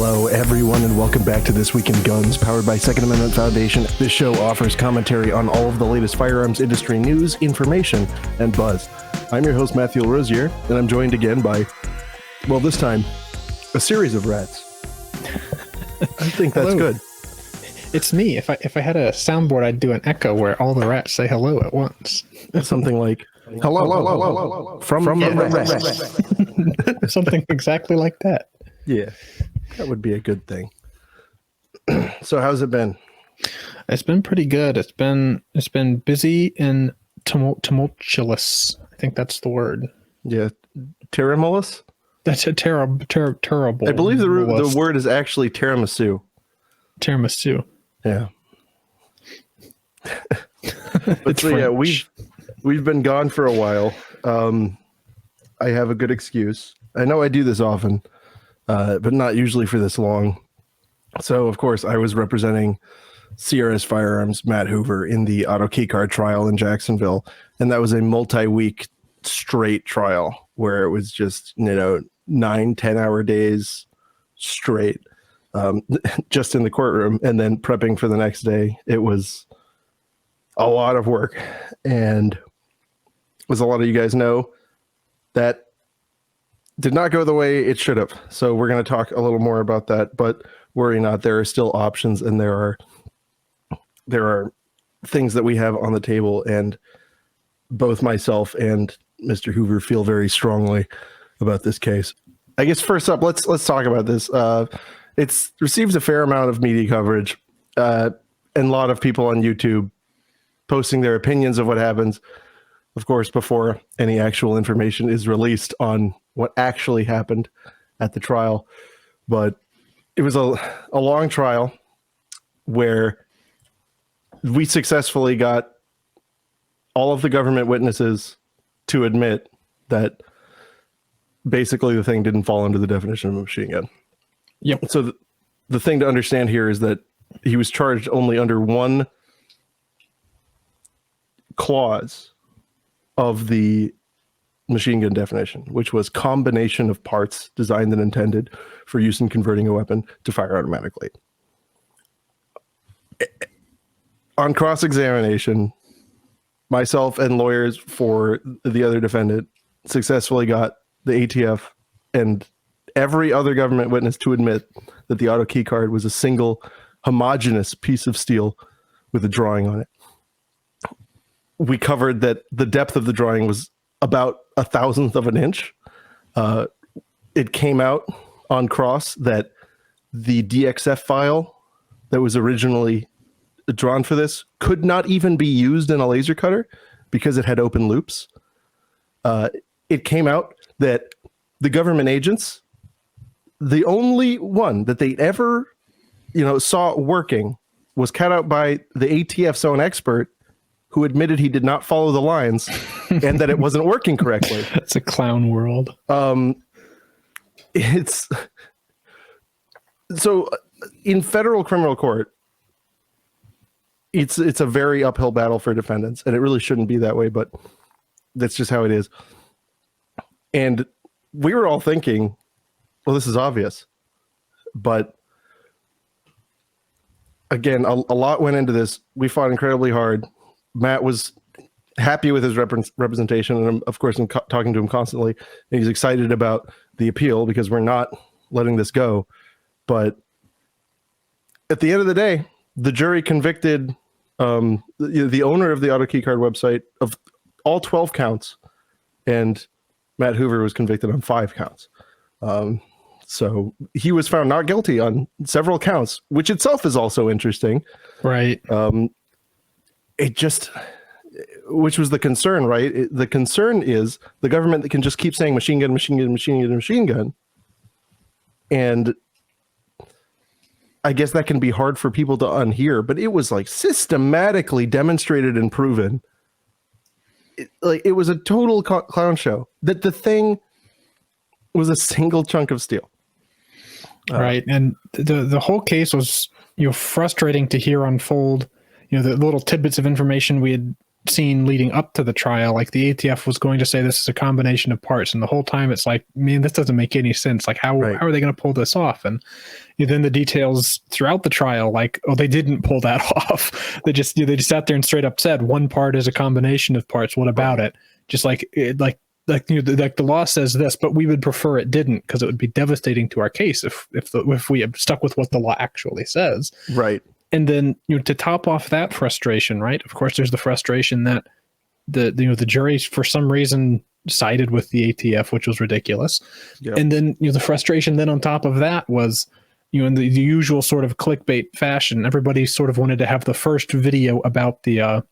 Hello, everyone, and welcome back to This Week in Guns, powered by Second Amendment Foundation. This show offers commentary on all of the latest firearms industry news, information, and buzz. I'm your host, Matthew Rosier, and I'm joined again by, well, this time, a series of rats. I think that's good. It's me. If I had a soundboard, I'd do an echo where all the rats say hello at once. Something like, hello, from the rats. Something exactly like that. Yeah, that would be a good thing. So how's it been? It's been pretty good. It's been busy and tumultuous. I think that's the word. Yeah, tiramisu? That's a terrible. I believe the word is actually tiramisu. Tiramisu. Yeah. But so yeah, we've been gone for a while. I have a good excuse. I know I do this often, but not usually for this long. So of course I was representing CRS Firearms, Matt Hoover, in the auto key card trial in Jacksonville, and that was a multi-week straight trial where it was just 9-10 hour days straight, just in the courtroom, and then prepping for the next day. It was a lot of work, and as a lot of you guys know, that did not go the way it should have. So we're going to talk a little more about that, but worry not, there are still options, and there are things that we have on the table, and both myself and Mr. Hoover feel very strongly about this case. I guess first up, let's talk about this. It's received a fair amount of media coverage, and a lot of people on YouTube posting their opinions of what happens, of course, before any actual information is released on what actually happened at the trial. But it was a long trial where we successfully got all of the government witnesses to admit that basically the thing didn't fall under the definition of a machine gun. Yep. So the thing to understand here is that he was charged only under one clause of the machine gun definition, which was combination of parts designed and intended for use in converting a weapon to fire automatically. On cross-examination, myself and lawyers for the other defendant successfully got the ATF and every other government witness to admit that the auto key card was a single homogeneous piece of steel with a drawing on it. We covered that the depth of the drawing was about 1/1000th of an inch. It came out on cross that the DXF file that was originally drawn for this could not even be used in a laser cutter because it had open loops. It came out that the government agents, the only one that they ever saw working was cut out by the ATF's own expert, who admitted he did not follow the lines and that it wasn't working correctly. It's a clown world. It's so in federal criminal court, it's a very uphill battle for defendants, and it really shouldn't be that way, but that's just how it is. And we were all thinking, well, this is obvious, but again, a lot went into this. We fought incredibly hard. Matt was happy with his representation, and of course I'm talking to him constantly, and he's excited about the appeal because we're not letting this go. But at the end of the day, the jury convicted the owner of the auto key card website of all 12 counts, and Matt Hoover was convicted on 5 counts. So he was found not guilty on several counts, which itself is also interesting. Right. Which was the concern, right? The concern is the government that can just keep saying machine gun, machine gun, machine gun, machine gun. And I guess that can be hard for people to unhear, but it was like systematically demonstrated and proven. It was a total clown show that the thing was a single chunk of steel. Right. And the whole case was, frustrating to hear unfold. The little tidbits of information we had seen leading up to the trial, like the ATF was going to say this is a combination of parts, and the whole time it's like, man, this doesn't make any sense. Like, how are they going to pull this off? And then the details throughout the trial, like, oh, they didn't pull that off. They just sat there and straight up said one part is a combination of parts. What about it? Just like the law says this, but we would prefer it didn't, because it would be devastating to our case if we had stuck with what the law actually says. Right. And then, to top off that frustration, right? Of course, there's the frustration that the jury for some reason sided with the ATF, which was ridiculous. Yep. And then, the frustration then on top of that was, in the usual sort of clickbait fashion, everybody sort of wanted to have the first video about the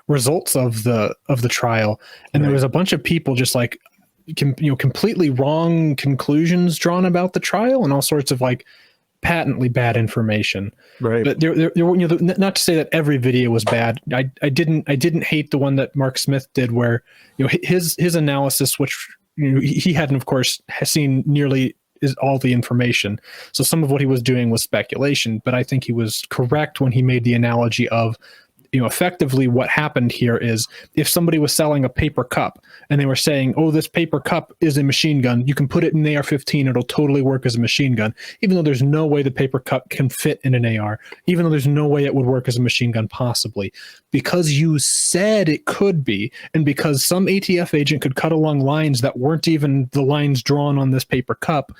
results of the trial, and there was a bunch of people just like completely wrong conclusions drawn about the trial and all sorts of like patently bad information. Right. But there not to say that every video was bad. I didn't hate the one that Mark Smith did, where his analysis, which he hadn't of course seen nearly is all the information, so some of what he was doing was speculation, but I think he was correct when he made the analogy of, effectively what happened here is if somebody was selling a paper cup and they were saying, oh, this paper cup is a machine gun, you can put it in an AR-15, it'll totally work as a machine gun, even though there's no way the paper cup can fit in an AR, even though there's no way it would work as a machine gun possibly, because you said it could be, and because some ATF agent could cut along lines that weren't even the lines drawn on this paper cup,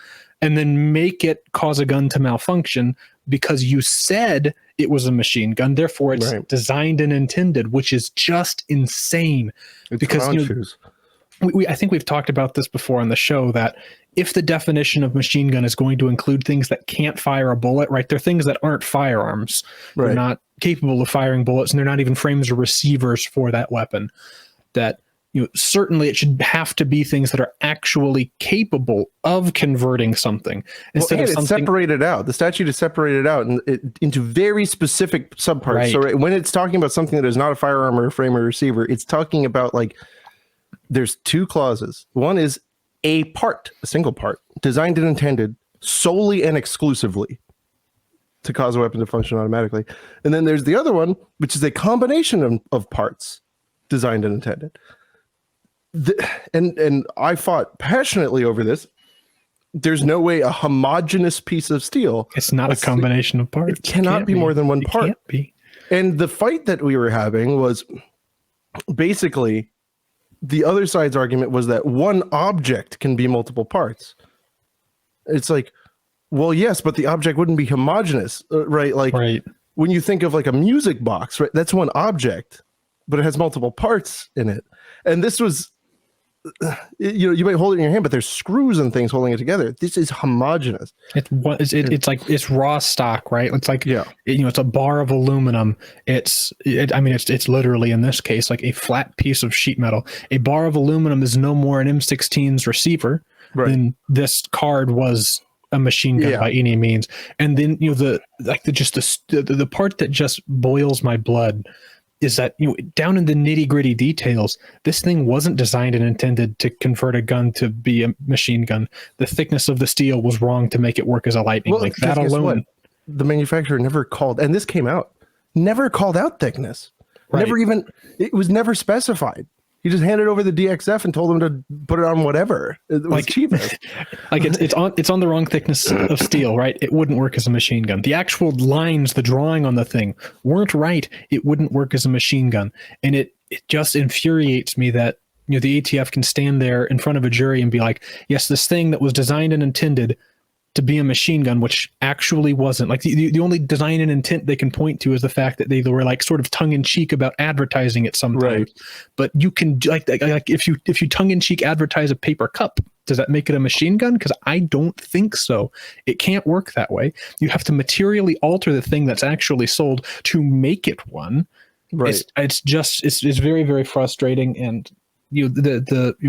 and then make it cause a gun to malfunction because you said it was a machine gun. Therefore, it's designed and intended, which is just insane. It's because I think we've talked about this before on the show, that if the definition of machine gun is going to include things that can't fire a bullet, right? They're things that aren't firearms. Right. They're not capable of firing bullets, and they're not even frames or receivers for that weapon. That certainly it should have to be things that are actually capable of converting something. Instead of something separated out. The statute is separated out into very specific subparts. Right. So when it's talking about something that is not a firearm or a frame or receiver, it's talking about like there's two clauses. One is a part, a single part, designed and intended solely and exclusively to cause a weapon to function automatically. And then there's the other one, which is a combination of parts designed and intended. And I fought passionately over this. There's no way a homogeneous piece of steel. It's not a combination of parts. It cannot be more than one part. Can't be. And the fight that we were having was basically the other side's argument was that one object can be multiple parts. It's like, well, yes, but the object wouldn't be homogeneous, right? Like when you think of like a music box, right? That's one object, but it has multiple parts in it. And this was, you might hold it in your hand, but there's screws and things holding it together. This is homogeneous. It's like it's raw stock, right? It's like it's a bar of aluminum. It's literally in this case like a flat piece of sheet metal. A bar of aluminum is no more an M16's receiver than this card was a machine gun by any means. And then the part that just boils my blood is that down in the nitty-gritty details, this thing wasn't designed and intended to convert a gun to be a machine gun. The thickness of the steel was wrong to make it work as a lightning. Like that alone. The manufacturer never called, and this came out, never called out thickness. Never even, it was never specified. He just handed over the DXF and told them to put it on whatever. It was cheapest. Like it's on the wrong thickness of steel, right? It wouldn't work as a machine gun. The actual lines, the drawing on the thing weren't right. It wouldn't work as a machine gun. And it just infuriates me that the ATF can stand there in front of a jury and be like, yes, this thing that was designed and intended to be a machine gun, which actually wasn't. Like the only design and intent they can point to is the fact that they were like sort of tongue in cheek about advertising it sometimes. Right. But you can like if you tongue in cheek advertise a paper cup, does that make it a machine gun? Because I don't think so. It can't work that way. You have to materially alter the thing that's actually sold to make it one. Right. It's very, very frustrating. And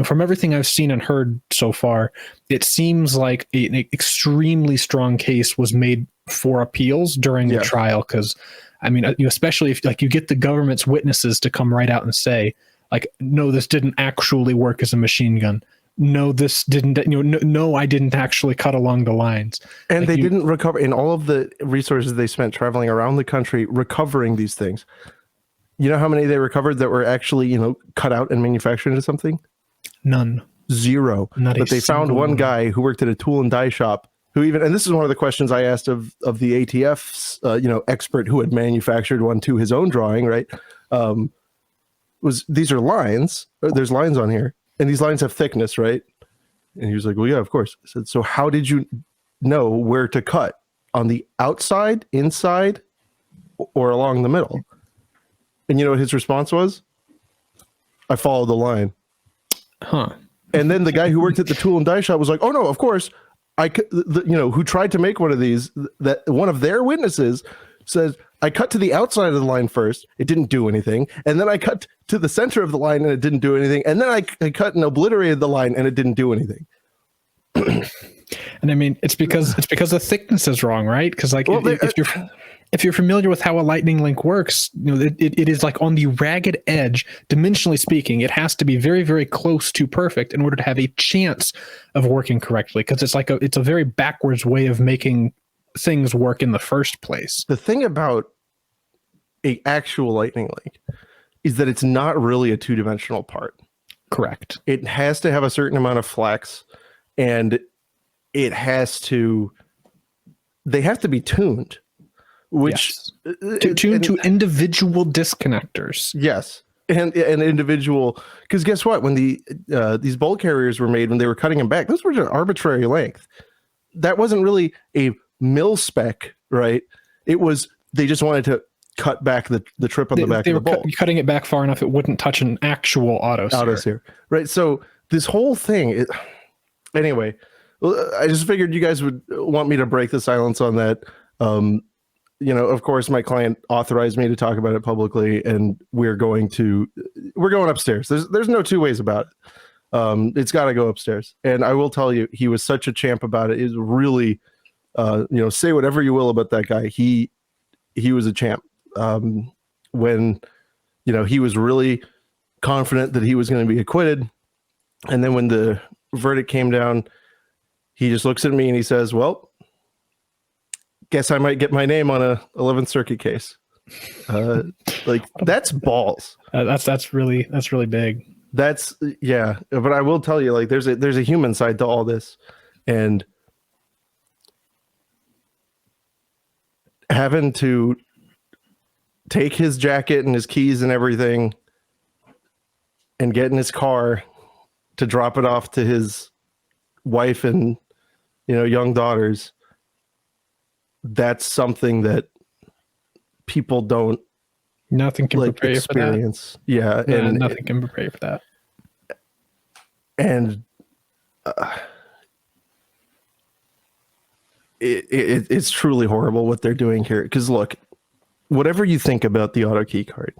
from everything I've seen and heard so far, it seems like an extremely strong case was made for appeals during the trial. Because, especially if like you get the government's witnesses to come right out and say, like, no, this didn't actually work as a machine gun. No, this didn't. No, I didn't actually cut along the lines. And they didn't recover in all of the resources they spent traveling around the country recovering these things. You know how many they recovered that were actually, cut out and manufactured into something? None. 0. Not but they found one guy who worked at a tool and die shop who and this is one of the questions I asked of the ATF's, expert who had manufactured one to his own drawing, right? These are lines. There's lines on here, and these lines have thickness, right? And he was like, well, yeah, of course. I said, so how did you know where to cut? On the outside, inside, or along the middle? And you know what his response was? I followed the line. Huh. And then the guy who worked at the tool and die shop was like, oh no, of course. Who tried to make one of these, that one of their witnesses says, I cut to the outside of the line first. It didn't do anything. And then I cut to the center of the line and it didn't do anything. And then I cut and obliterated the line and it didn't do anything. And I mean, it's because the thickness is wrong, right? Because if you're familiar with how a lightning link works, it is like on the ragged edge. Dimensionally speaking, it has to be very, very close to perfect in order to have a chance of working correctly. Because it's a very backwards way of making things work in the first place. The thing about a actual lightning link is that it's not really a two-dimensional part. Correct. It has to have a certain amount of flex, and they have to be tuned, which tuned to individual disconnectors. Yes. And individual, because guess what? When these bolt carriers were made, when they were cutting them back, those were an arbitrary length. That wasn't really a mil spec, right? It was, they just wanted to cut back the trip on the back of the bolt. Cutting it back far enough it wouldn't touch an actual autosear. Right? So this whole thing, anyway, I just figured you guys would want me to break the silence on that. Of course, my client authorized me to talk about it publicly, and we're going upstairs. There's no two ways about it. It's got to go upstairs. And I will tell you, he was such a champ about it. Is really, say whatever you will about that guy. He was a champ. When, he was really confident that he was going to be acquitted. And then when the verdict came down, he just looks at me and he says, well, guess I might get my name on a 11th Circuit case. That's balls. That's really big. Yeah. But I will tell you, there's a human side to all this, and having to take his jacket and his keys and everything and get in his car to drop it off to his wife and, young daughters. That's something that people don't. Nothing can prepare you for that. Yeah. And nothing can prepare you for that. And it's truly horrible what they're doing here. Because look, whatever you think about the auto key card,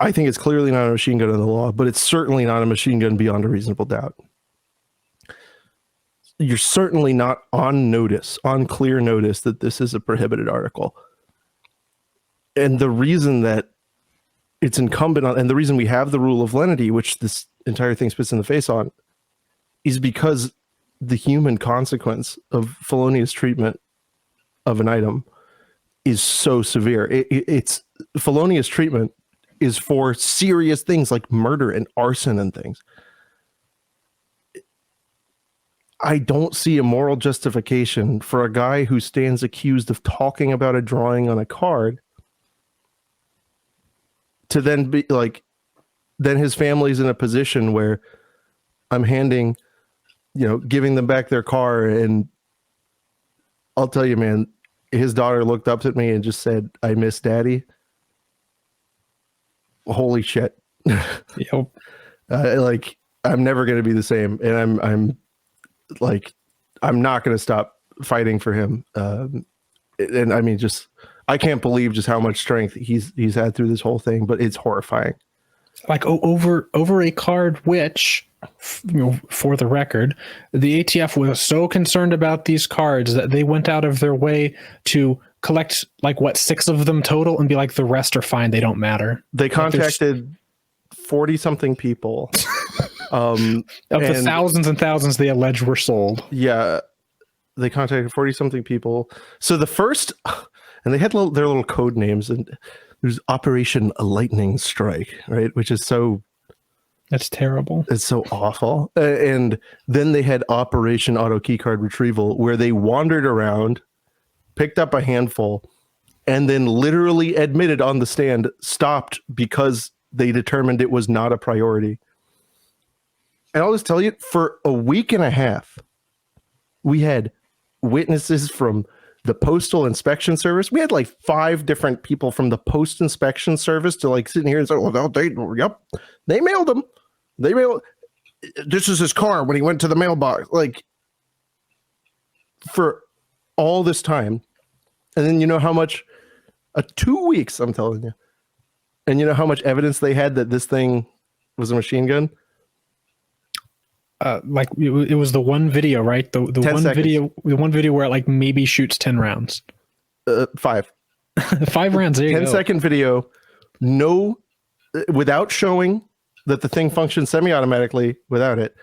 I think it's clearly not a machine gun in the law, but it's certainly not a machine gun beyond a reasonable doubt. You're certainly not on clear notice that this is a prohibited article. And the reason that it's incumbent on, and the reason we have the rule of lenity, which this entire thing spits in the face on, is because the human consequence of felonious treatment of an item is so severe. It's felonious treatment is for serious things like murder and arson and things. I don't see a moral justification for a guy who stands accused of talking about a drawing on a card to then be then his family's in a position where I'm handing, giving them back their car. And I'll tell you, man, his daughter looked up at me and just said, I miss daddy. Holy shit. Yep. I'm never going to be the same. And I'm not going to stop fighting for him. And I mean, I can't believe just how much strength he's had through this whole thing, but it's horrifying. Over a card, which, for the record, the ATF was so concerned about these cards that they went out of their way to collect 6 of them total and be like, the rest are fine. They don't matter. They contacted 40 something people. Of the thousands and thousands they allege were sold. Yeah. They contacted 40 something people. So the first, and they had their little code names, and there's Operation Lightning Strike, right? Which is That's terrible. It's so awful. And then they had Operation Auto Keycard Retrieval, where they wandered around, picked up a handful, and then literally admitted on the stand, stopped because they determined it was not a priority. And I'll just tell you, for a week and a half, we had witnesses from the Postal Inspection Service. We had like 5 different people from the Post Inspection Service to like sitting here and say, "Oh, they mailed him. They mailed. This is his car when he went to the mailbox." Like, for all this time, and then you know how much 2 weeks, I'm telling you, and you know how much evidence they had that this thing was a machine gun. Like it was the one video, right? The one video where it like maybe shoots 10 rounds. 5. 5 rounds. There you 10-second video, no, without showing that the thing functions semi-automatically without it,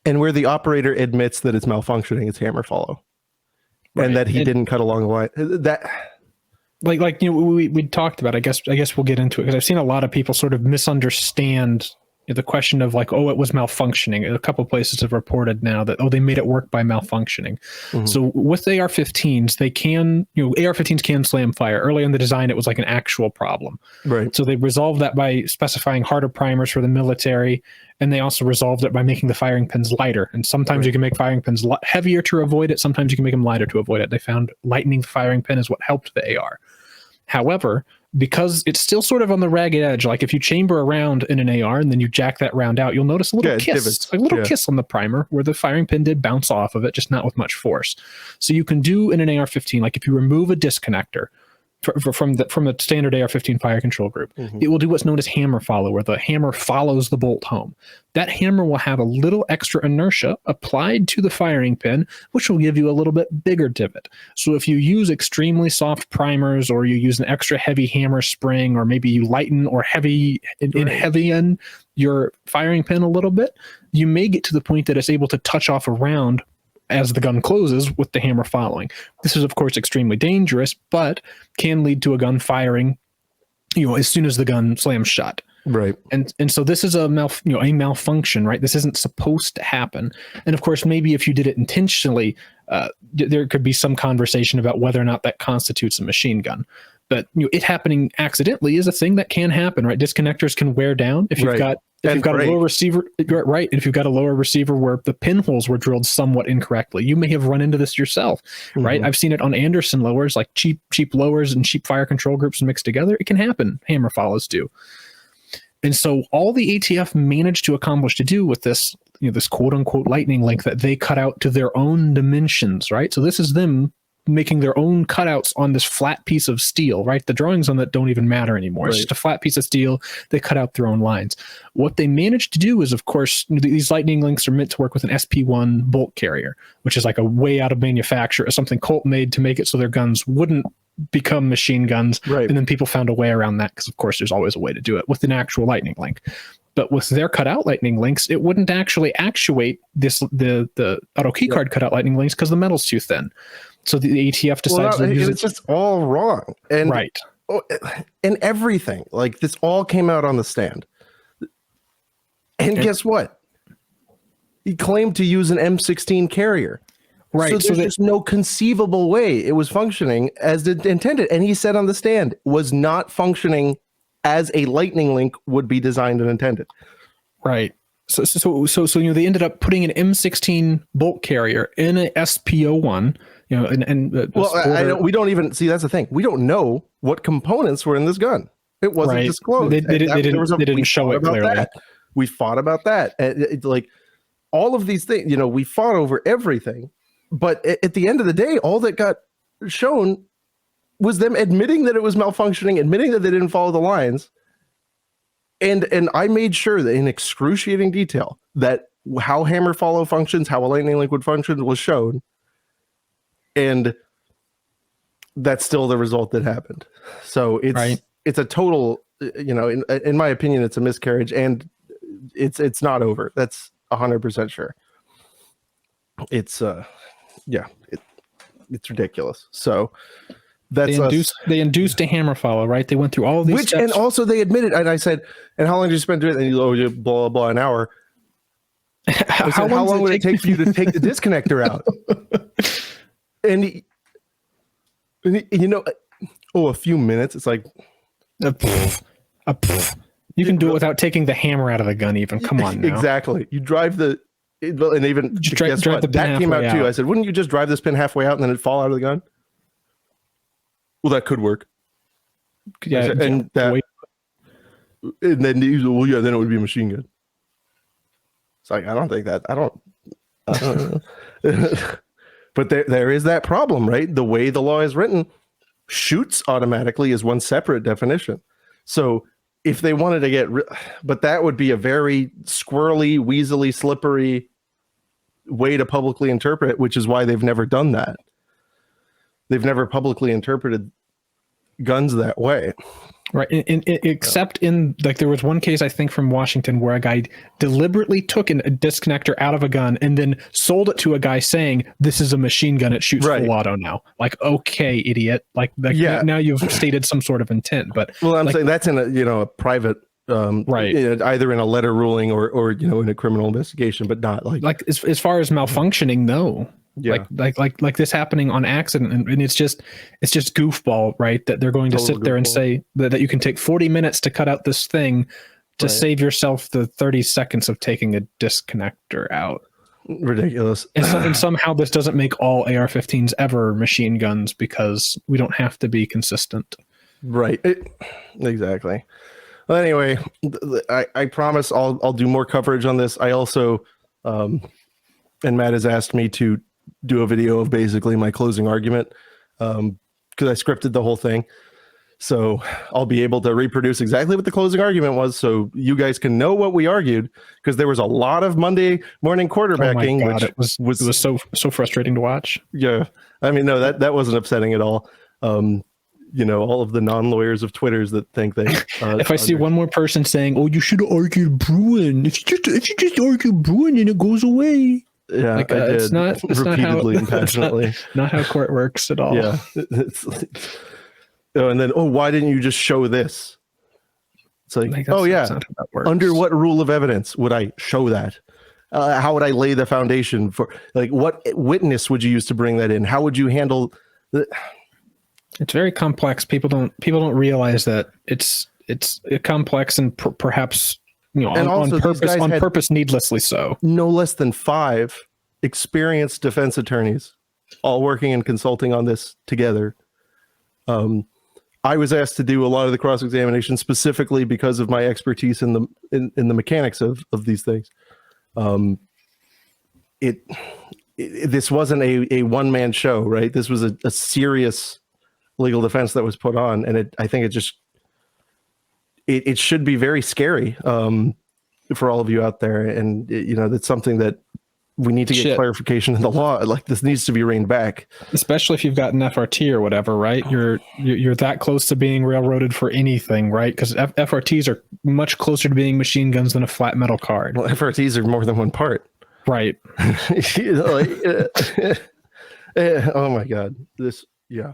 and where the operator admits that it's malfunctioning, it's hammer follow, right, and that he didn't cut along the line. That, like you know, we talked about. I guess we'll get into it because I've seen a lot of people sort of misunderstand the question of like, oh, it was malfunctioning. A couple of places have reported now that, oh, they made it work by malfunctioning. Mm-hmm. So with AR-15s, they can, AR-15s can slam fire. Early in the design, it was like an actual problem. Right. So they resolved that by specifying harder primers for the military, and they also resolved it by making the firing pins lighter. And sometimes you can make firing pins heavier to avoid it. Sometimes you can make them lighter to avoid it. They found lightening the firing pin is what helped the AR. However, because it's still sort of on the ragged edge, like if you chamber a round in an AR and then you jack that round out, you'll notice a little kiss on the primer where the firing pin did bounce off of it, just not with much force. So you can do in an AR-15, like if you remove a disconnector from the standard AR-15 fire control group, it will do what's known as hammer follow, where the hammer follows the bolt home. That hammer will have a little extra inertia applied to the firing pin, which will give you a little bit bigger divot. So if you use extremely soft primers, or you use an extra heavy hammer spring, or maybe you lighten or heavy in your firing pin a little bit, you may get to the point that it's able to touch off a round as the gun closes with the hammer following. This is, of course, extremely dangerous, but can lead to a gun firing, as soon as the gun slams shut. Right. And so this is a malfunction, right? This isn't supposed to happen. And of course, maybe if you did it intentionally, there could be some conversation about whether or not that constitutes a machine gun. But it happening accidentally is a thing that can happen, right? Disconnectors can wear down if you've got a lower receiver, right? And if you've got a lower receiver where the pinholes were drilled somewhat incorrectly, you may have run into this yourself, right? I've seen it on Anderson lowers, like cheap lowers and cheap fire control groups mixed together. It can happen. Hammer follows do. And so all the ATF managed to accomplish to do with this, this quote unquote lightning link that they cut out to their own dimensions, right? So this is them making their own cutouts on this flat piece of steel, right? The drawings on that don't even matter anymore. Right. It's just a flat piece of steel. They cut out their own lines. What they managed to do is, of course, these lightning links are meant to work with an SP1 bolt carrier, which is like a way out of manufacture, something Colt made to make it so their guns wouldn't become machine guns. Right. And then people found a way around that because, of course, there's always a way to do it with an actual lightning link. But with their cutout lightning links, it wouldn't actually actuate the auto keycard cutout lightning links because the metal's too thin. So the ATF decides to use it's just all wrong. And and everything. Like, this all came out on the stand. And guess what? He claimed to use an M16 Carrier. Right. So there's no conceivable way it was functioning as it intended. And he said on the stand, was not functioning as a lightning link would be designed and intended. Right. So they ended up putting an M16 bolt carrier in a SPO1. We don't even see. That's the thing. We don't know what components were in this gun. It wasn't disclosed. They didn't show it clearly. That. We fought about that. It's like all of these things. We fought over everything. But at the end of the day, all that got shown was them admitting that it was malfunctioning, admitting that they didn't follow the lines. And I made sure that in excruciating detail that how hammer follow functions, how a lightning link would function was shown. And that's still the result that happened. So it's a total, in my opinion, it's a miscarriage, and it's not over. That's 100% sure. It's it's ridiculous. So They induced a hammer follow, right? They went through all of these steps. And also they admitted, and I said, and how long did you spend doing it? And you blah, blah, blah, an hour. How long would it take for you to take the disconnector out? And a few minutes. It's like, you can do it without taking the hammer out of the gun. Even come on, now. Exactly. You drive and even drive the pin that came out halfway too. out. I said, wouldn't you just drive this pin halfway out and then it'd fall out of the gun? Well, that could work. Yeah, and then then it would be a machine gun. It's like, I don't think that. I don't know. But there is that problem, right? The way the law is written, shoots automatically is one separate definition. So if they wanted to but that would be a very squirrely, weaselly, slippery way to publicly interpret it, which is why they've never done that. They've never publicly interpreted guns that way. Right. Except in, like, there was one case, I think, from Washington where a guy deliberately took a disconnector out of a gun and then sold it to a guy saying, this is a machine gun. It shoots full auto now. Like, okay, idiot. Now you've stated some sort of intent. But I'm saying that's in a private, right. Either in a letter ruling or in a criminal investigation, but not like as far as malfunctioning, no. Yeah. Like this happening on accident, and it's just goofball, right? That they're going to sit there and say that you can take 40 minutes to cut out this thing to save yourself the 30 seconds of taking a disconnector out. Ridiculous. And somehow this doesn't make all AR-15s ever machine guns because we don't have to be consistent. Right. Exactly. Well, anyway, I promise I'll do more coverage on this. I also, and Matt has asked me to do a video of basically my closing argument because I scripted the whole thing. So I'll be able to reproduce exactly what the closing argument was so you guys can know what we argued, because there was a lot of Monday morning quarterbacking. Oh my God, which was so frustrating to watch. Yeah. I mean, no, that wasn't upsetting at all. All of the non-lawyers of Twitters that think they... if I see one more person saying, oh, you should have argued Bruin. If you just argue Bruin, then it goes away. Yeah, I did it's not repeatedly and passionately. Not how court works at all. Yeah. And then, why didn't you just show this? It's like under what rule of evidence would I show that? How would I lay the foundation for, like, what witness would you use to bring that in? How would you handle It's very complex. People don't realize that it's complex and perhaps on purpose, needlessly so. No less than 5 experienced defense attorneys, all working and consulting on this together. I was asked to do a lot of the cross-examination specifically because of my expertise in the mechanics of these things. This wasn't a one-man show, right? This was a serious legal defense that was put on, and I think it should be very scary for all of you out there, and that's something that we need to get clarification in the law. Like, this needs to be reined back, especially if you've got an FRT or whatever, right? You're that close to being railroaded for anything, right? Because FRTs are much closer to being machine guns than a flat metal card. Well, FRTs are more than one part, right? Oh my God, yeah.